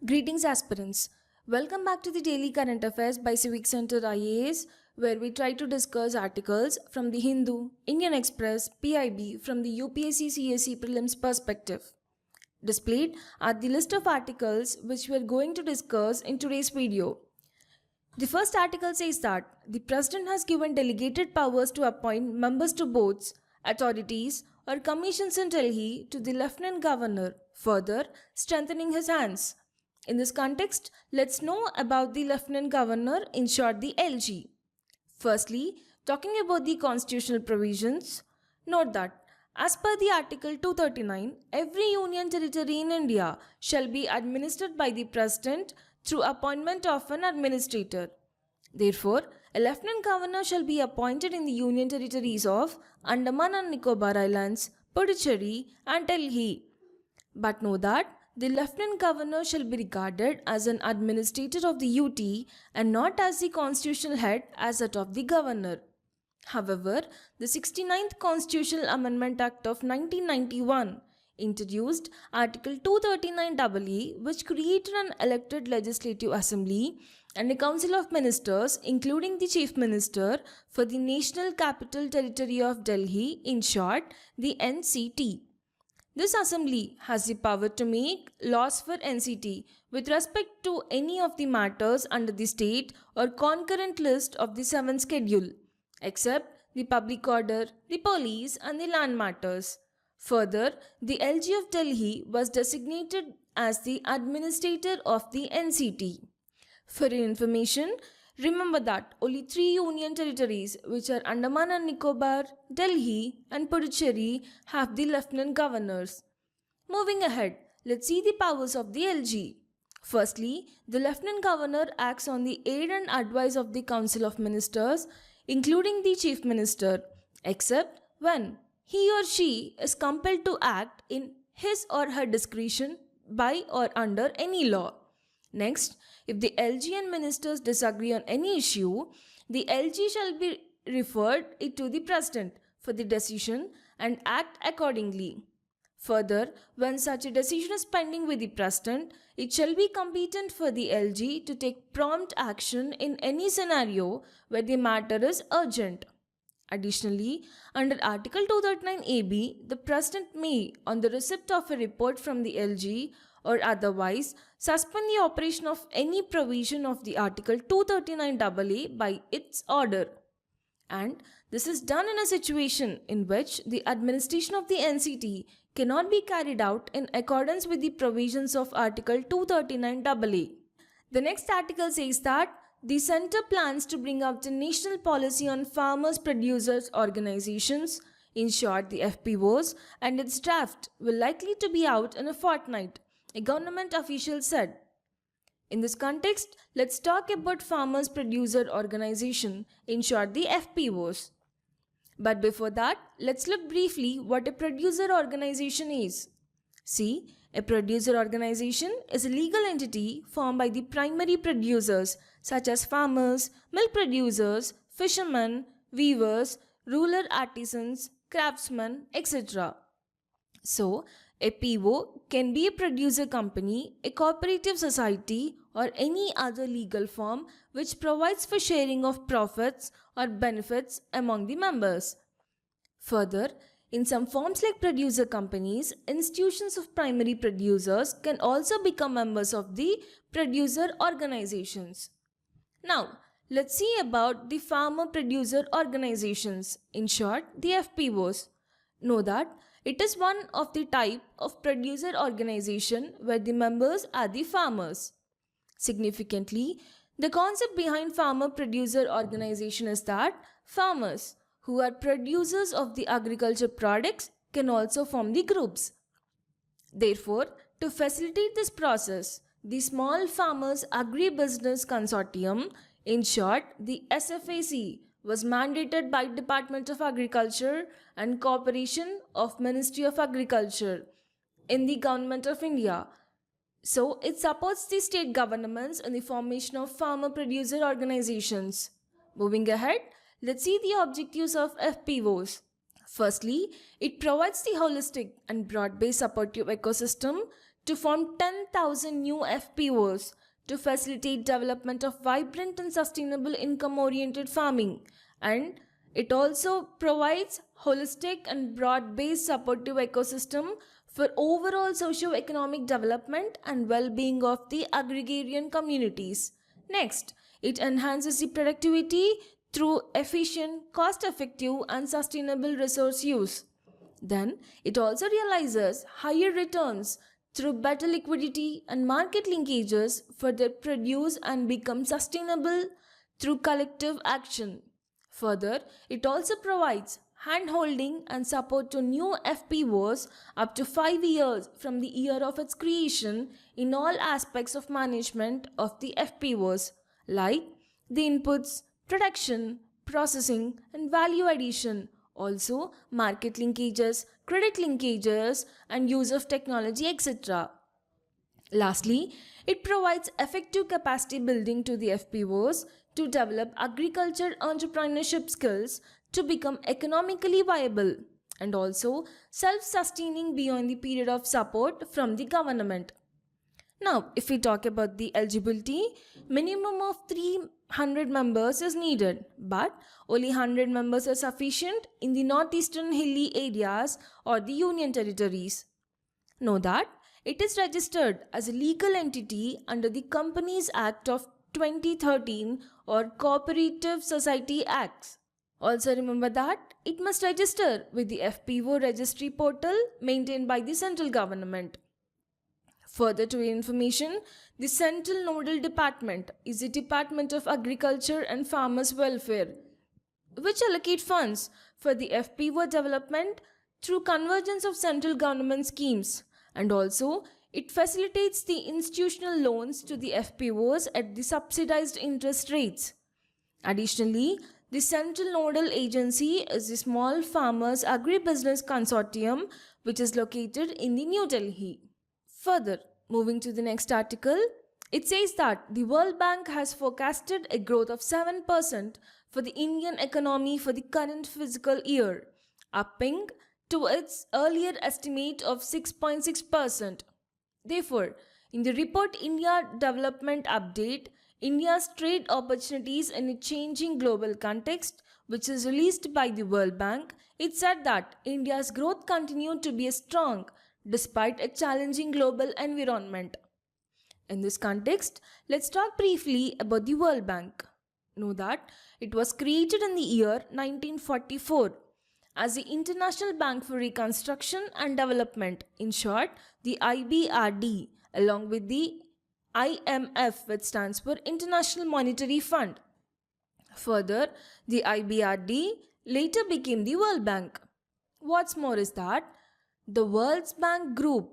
Greetings aspirants. Welcome back to the Daily Current Affairs by CivicCentre IAS, where we try to discuss articles from the Hindu, Indian Express, PIB from the UPSC CSE prelims perspective. Displayed are the list of articles which we are going to discuss in today's video. The first article says that the President has given delegated powers to appoint members to boards, authorities or commissions in Delhi to the Lieutenant Governor, further strengthening his hands. In this context, let's know about the Lieutenant Governor, in short the LG. Firstly, talking about the constitutional provisions, note that as per the Article 239, every union territory in India shall be administered by the President through appointment of an administrator. Therefore, a Lieutenant Governor shall be appointed in the union territories of Andaman and Nicobar Islands, Puducherry and Delhi. But know that the Lieutenant Governor shall be regarded as an administrator of the UT and not as the constitutional head as that of the Governor. However, the 69th Constitutional Amendment Act of 1991 introduced Article 239AA, which created an elected Legislative Assembly and a Council of Ministers, including the Chief Minister, for the National Capital Territory of Delhi, in short, the NCT. This assembly has the power to make laws for NCT with respect to any of the matters under the state or concurrent list of the 7th schedule, except the public order, the police and the land matters. Further, the LG of Delhi was designated as the administrator of the NCT. For your information, remember that only 3 union territories, which are Andaman and Nicobar, Delhi and Puducherry, have the Lieutenant Governors. Moving ahead, let's see the powers of the LG. Firstly, the Lieutenant Governor acts on the aid and advice of the Council of Ministers, including the Chief Minister, except when he or she is compelled to act in his or her discretion by or under any law. Next, if the LG and ministers disagree on any issue, the LG shall be referred it to the President for the decision and act accordingly. Further, when such a decision is pending with the President, it shall be competent for the LG to take prompt action in any scenario where the matter is urgent. Additionally, under Article 239AB, the President may, on the receipt of a report from the LG or otherwise, suspend the operation of any provision of the Article 239AA by its order. And this is done in a situation in which the administration of the NCT cannot be carried out in accordance with the provisions of Article 239AA. The next article says that the Centre plans to bring out a national policy on farmers producers organizations, in short the FPOs, and its draft will likely to be out in a fortnight, a government official said. In this context, let's talk about farmers producer organization, in short the FPOs. But before that, let's look briefly what a producer organization is. See, a producer organization is a legal entity formed by the primary producers such as farmers, milk producers, fishermen, weavers, rural artisans, craftsmen, etc. So, a PO can be a producer company, a cooperative society or any other legal form which provides for sharing of profits or benefits among the members. Further, in some forms like producer companies, institutions of primary producers can also become members of the producer organizations. Now, let's see about the farmer producer organizations, in short the FPOs. Know that it is one of the type of producer organization where the members are the farmers. Significantly, the concept behind farmer producer organization is that farmers who are producers of the agriculture products can also form the groups. Therefore, to facilitate this process, the Small Farmers Agribusiness Consortium, in short the SFAC, was mandated by Department of Agriculture and Cooperation of Ministry of Agriculture in the Government of India. So, it supports the state governments in the formation of farmer producer organizations. Moving ahead, let's see the objectives of FPOs. Firstly, it provides the holistic and broad-based supportive ecosystem to form 10,000 new FPOs to facilitate development of vibrant and sustainable income-oriented farming, and it also provides holistic and broad-based supportive ecosystem for overall socio-economic development and well-being of the agrarian communities. Next, it enhances the productivity through efficient, cost-effective and sustainable resource use. Then, it also realizes higher returns through better liquidity and market linkages for their produce and become sustainable through collective action. Further, it also provides hand-holding and support to new FPOs up to 5 years from the year of its creation in all aspects of management of the FPOs, like the inputs, production, processing, and value addition, also market linkages, credit linkages, and use of technology, etc. Lastly, it provides effective capacity building to the FPOs to develop agriculture entrepreneurship skills to become economically viable and also self-sustaining beyond the period of support from the government. Now, if we talk about the eligibility, minimum of 300 members is needed, but only 100 members are sufficient in the northeastern hilly areas or the union territories. Know that it is registered as a legal entity under the Companies Act of 2013 or Cooperative Society Acts. Also remember that it must register with the FPO registry portal maintained by the central government. Further to your information, the Central Nodal Department is the Department of Agriculture and Farmers Welfare, which allocate funds for the FPO development through convergence of central government schemes, and also it facilitates the institutional loans to the FPOs at the subsidized interest rates. Additionally, the Central Nodal Agency is the Small Farmers Agribusiness Consortium, which is located in the New Delhi. Further, moving to the next article, it says that the World Bank has forecasted a growth of 7% for the Indian economy for the current fiscal year, upping to its earlier estimate of 6.6%. Therefore, in the report India Development Update, India's Trade Opportunities in a Changing Global Context, which is released by the World Bank, it said that India's growth continued to be strong despite a challenging global environment. In this context, let's talk briefly about the World Bank. Know that it was created in the year 1944 as the International Bank for Reconstruction and Development, in short, the IBRD, along with the IMF, which stands for International Monetary Fund. Further, the IBRD later became the World Bank. What's more is that the World Bank Group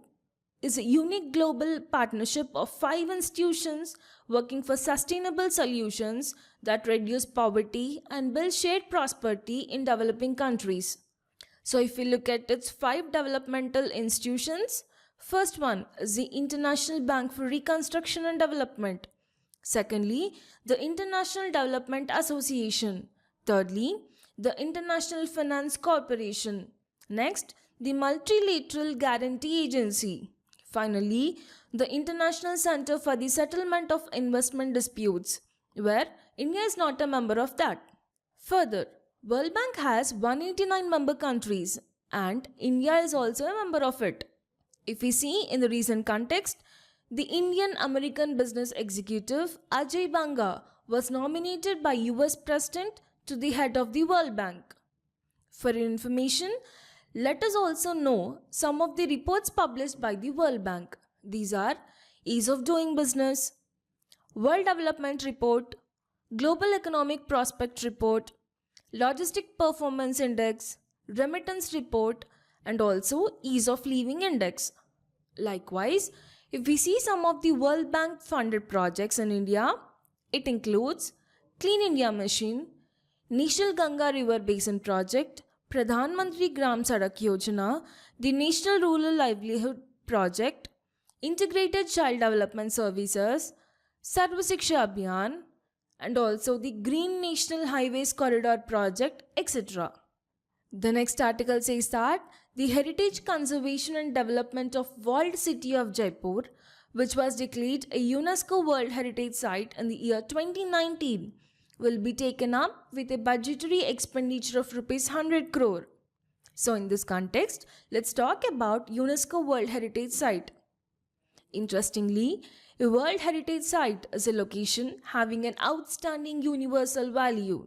is a unique global partnership of 5 institutions working for sustainable solutions that reduce poverty and build shared prosperity in developing countries. So if we look at its 5 developmental institutions, first one is the International Bank for Reconstruction and Development. Secondly, the International Development Association. Thirdly, the International Finance Corporation. Next, the Multilateral Guarantee Agency. Finally, the International Center for the Settlement of Investment Disputes, where India is not a member of that. Further, World Bank has 189 member countries and India is also a member of it. If we see in the recent context, the Indian American business executive Ajay Banga was nominated by US President to the head of the World Bank. For your information, let us also know some of the reports published by the World Bank. These are Ease of Doing Business, World Development Report, Global Economic Prospect Report, Logistic Performance Index, Remittance Report, and also Ease of Living Index. Likewise, if we see some of the World Bank funded projects in India, it includes Clean India Mission, National Ganga River Basin Project, Pradhan Mantri Gram Sadak Yojana, the National Rural Livelihood Project, Integrated Child Development Services, Sarva Shiksha Abhiyan, and also the Green National Highways Corridor Project, etc. The next article says that the Heritage Conservation and Development of Walled City of Jaipur, which was declared a UNESCO World Heritage Site in the year 2019, will be taken up with a budgetary expenditure of Rs 100 crore. So in this context, let's talk about UNESCO World Heritage Site. Interestingly, a World Heritage Site is a location having an outstanding universal value.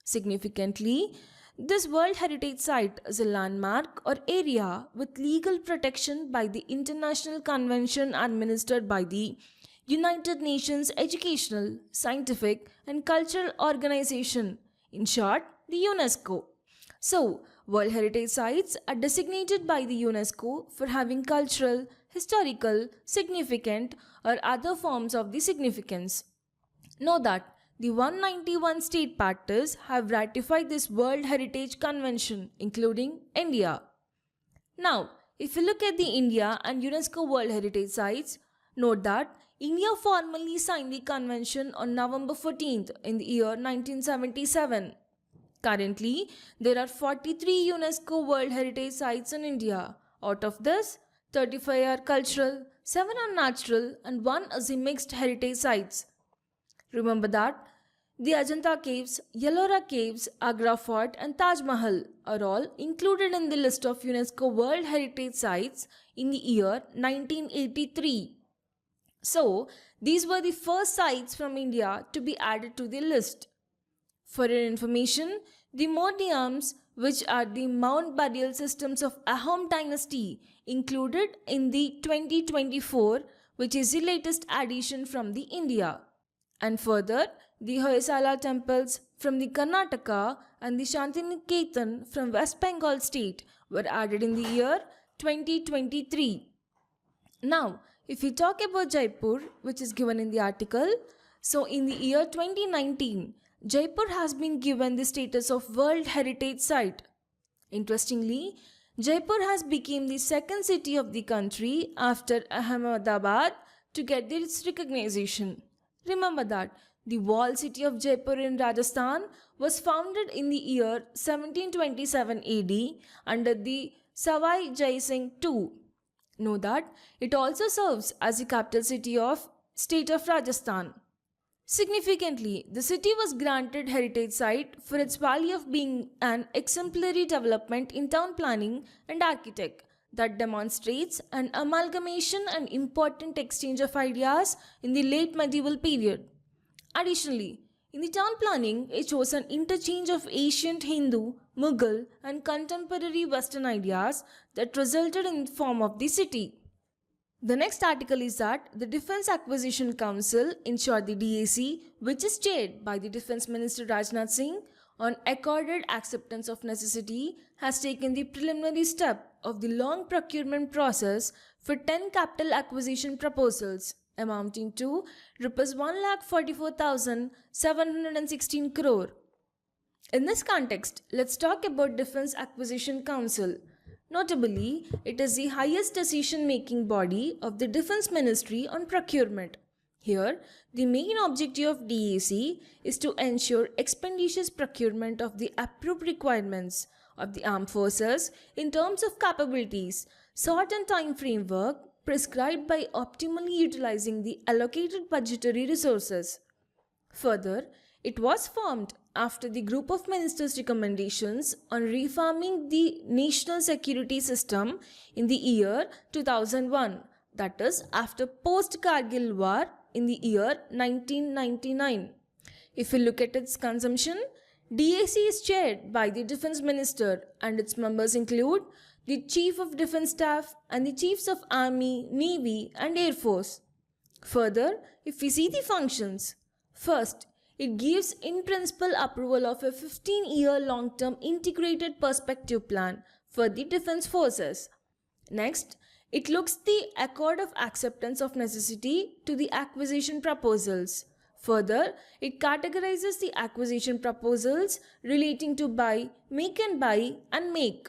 Significantly, this World Heritage Site is a landmark or area with legal protection by the international convention administered by the United Nations Educational, Scientific and Cultural Organization, in short, the UNESCO. So, World Heritage Sites are designated by the UNESCO for having cultural, historical, significant or other forms of the significance. Know that the 191 state parties have ratified this World Heritage Convention, including India. Now, if you look at the India and UNESCO World Heritage Sites, note that India formally signed the convention on November 14th in the year 1977. Currently, there are 43 UNESCO World Heritage Sites in India. Out of this, 35 are cultural, 7 are natural and 1 is the mixed heritage sites. Remember that the Ajanta Caves, Ellora Caves, Agra Fort and Taj Mahal are all included in the list of UNESCO World Heritage Sites in the year 1983. So, these were the first sites from India to be added to the list. For your information, the mausoleums, which are the mound burial systems of Ahom dynasty, included in the 2024, which is the latest addition from the India. And further, the Hoysala temples from the Karnataka and the Shantiniketan from West Bengal state were added in the year 2023. Now, if we talk about Jaipur, which is given in the article, so in the year 2019, Jaipur has been given the status of World Heritage Site. Interestingly, Jaipur has become the second city of the country after Ahmedabad to get this recognition. Remember that the walled city of Jaipur in Rajasthan was founded in the year 1727 AD under the Savai Jai Singh II. Know that it also serves as the capital city of state of Rajasthan. Significantly, the city was granted heritage site for its value of being an exemplary development in town planning and architect that demonstrates an amalgamation and important exchange of ideas in the late medieval period. Additionally, in the town planning, it shows an interchange of ancient Hindu, Mughal and contemporary Western ideas that resulted in the form of the city. The next article is that the Defence Acquisition Council, in short the DAC, which is chaired by the Defence Minister Rajnath Singh, on accorded acceptance of necessity, has taken the preliminary step of the long procurement process for 10 capital acquisition proposals amounting to Rs 1,44,716 crore. In this context, let's talk about Defence Acquisition Council. Notably, it is the highest decision-making body of the Defence Ministry on procurement. Here, the main objective of DAC is to ensure expeditious procurement of the approved requirements of the armed forces in terms of capabilities, sort and time framework prescribed by optimally utilizing the allocated budgetary resources. Further, it was formed after the group of ministers' recommendations on reforming the national security system in the year 2001, that is after post-Kargil war in the year 1999. If we look at its consumption, DAC is chaired by the Defence Minister and its members include the Chief of Defence Staff and the Chiefs of Army, Navy and Air Force. Further, if we see the functions, first, it gives in principle approval of a 15-year long-term integrated perspective plan for the defence forces. Next, it looks the accord of acceptance of necessity to the acquisition proposals. Further, it categorizes the acquisition proposals relating to buy, make and make.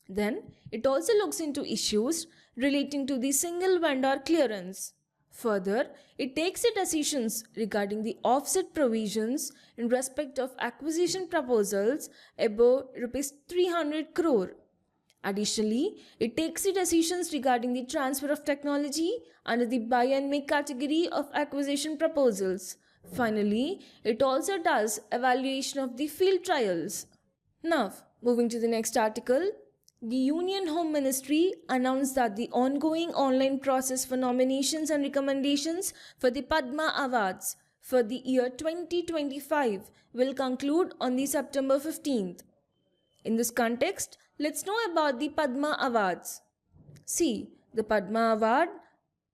Then, it also looks into issues relating to the single vendor clearance. Further, it takes the decisions regarding the offset provisions in respect of acquisition proposals above Rs 300 crore. Additionally, it takes the decisions regarding the transfer of technology under the buy and make category of acquisition proposals. Finally, it also does evaluation of the field trials. Now, moving to the next article, the Union Home Ministry announced that the ongoing online process for nominations and recommendations for the Padma Awards for the year 2025 will conclude on the September 15th. In this context, let's know about the Padma Awards. See, the Padma Award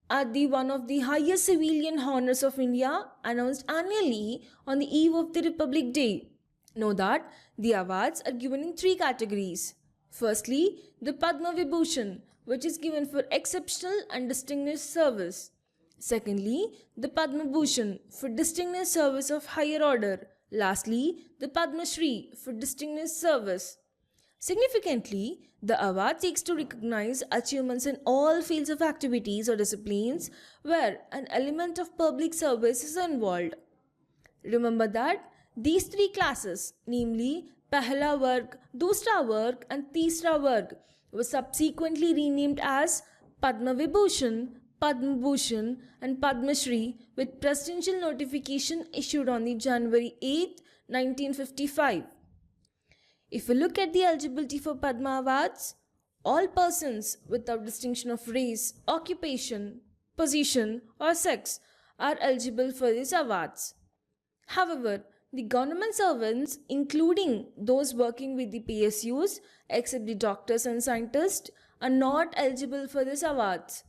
are the one of the highest civilian honors of India, announced annually on the eve of the Republic Day. Know that the awards are given in three categories. Firstly, the Padma Vibhushan, which is given for exceptional and distinguished service. Secondly, the Padma Bhushan for distinguished service of higher order. Lastly, the Padma Shri for distinguished service. Significantly, the award seeks to recognize achievements in all fields of activities or disciplines where an element of public service is involved. Remember that these three classes, namely Pehla Varg, Dusra Varg and Tisra Varg, were subsequently renamed as Padma Vibhushan, Padma Bhushan and Padma Shri, with presidential notification issued on the January 8, 1955. If we look at the eligibility for Padma Awards, all persons without distinction of race, occupation, position or sex are eligible for these awards. However, the government servants, including those working with the PSUs, except the doctors and scientists, are not eligible for these awards.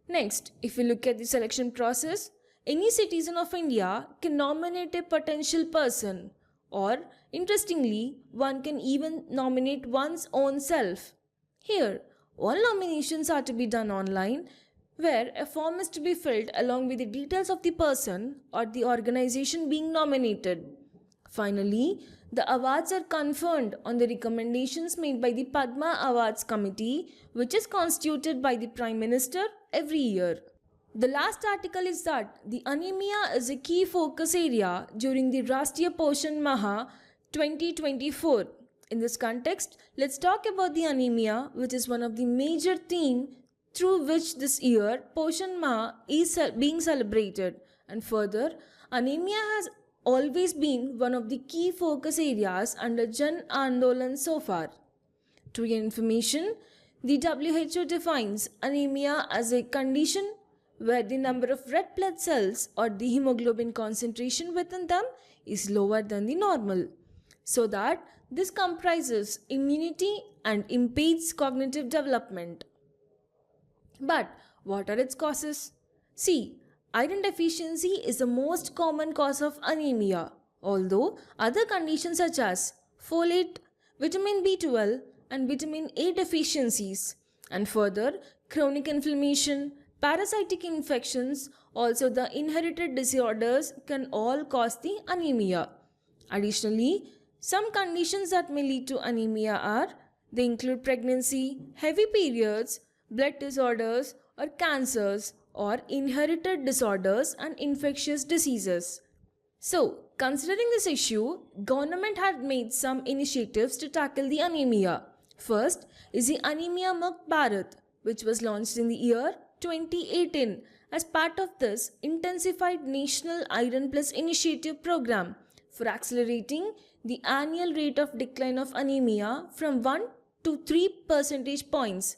Next, if we look at the selection process, any citizen of India can nominate a potential person, or interestingly, one can even nominate one's own self. Here, all nominations are to be done online, where a form is to be filled along with the details of the person or the organization being nominated. Finally, the awards are conferred on the recommendations made by the Padma Awards Committee, which is constituted by the Prime Minister every year. The last article is that the anemia is a key focus area during the Rashtriya Poshan Maha 2024. In this context, let's talk about the anemia, which is one of the major themes through which this year Poshan Maha is being celebrated. And further, anemia has always been one of the key focus areas under Jan Andolan so far. To your information, the WHO defines anemia as a condition where the number of red blood cells or the hemoglobin concentration within them is lower than the normal, so that this comprises immunity and impedes cognitive development. But what are its causes? See, iron deficiency is the most common cause of anemia, although other conditions such as folate, vitamin B12 and vitamin A deficiencies, and further chronic inflammation, parasitic infections, also the inherited disorders can all cause the anemia. Additionally, some conditions that may lead to anemia are, they include pregnancy, heavy periods, blood disorders or cancers, or inherited disorders and infectious diseases. So, considering this issue, government had made some initiatives to tackle the anemia. First is the Anemia Mukt Bharat, which was launched in the year 2018 as part of this intensified National Iron Plus Initiative program for accelerating the annual rate of decline of anemia from 1 to 3 percentage points.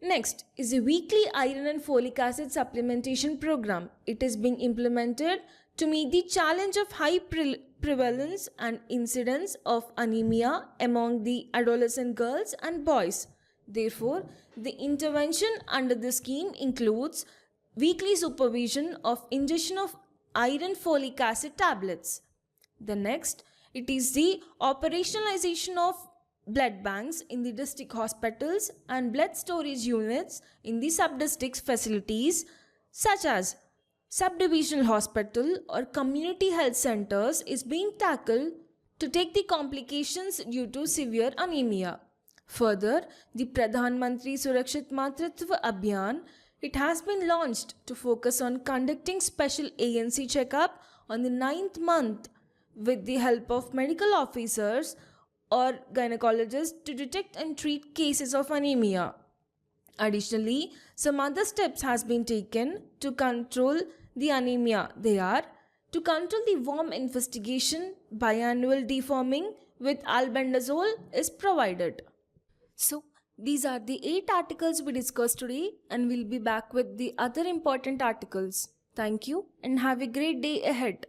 Next is the weekly iron and folic acid supplementation program. It is being implemented to meet the challenge of high prevalence and incidence of anemia among the adolescent girls and boys. Therefore, the intervention under the scheme includes weekly supervision of ingestion of iron folic acid tablets. The next, it is the operationalization of blood banks in the district hospitals and blood storage units in the sub-district facilities such as subdivisional hospital or community health centers is being tackled to take the complications due to severe anemia. Further, the Pradhan Mantri Surakshit Matritva Abhiyan, it has been launched to focus on conducting special ANC checkup on the 9th month with the help of medical officers or gynecologist to detect and treat cases of anemia. Additionally, some other steps has been taken to control the anemia. They are to control the worm infestation, biannual deforming with albendazole is provided. So, these are the 8 articles we discussed today, and we'll be back with the other important articles. Thank you and have a great day ahead.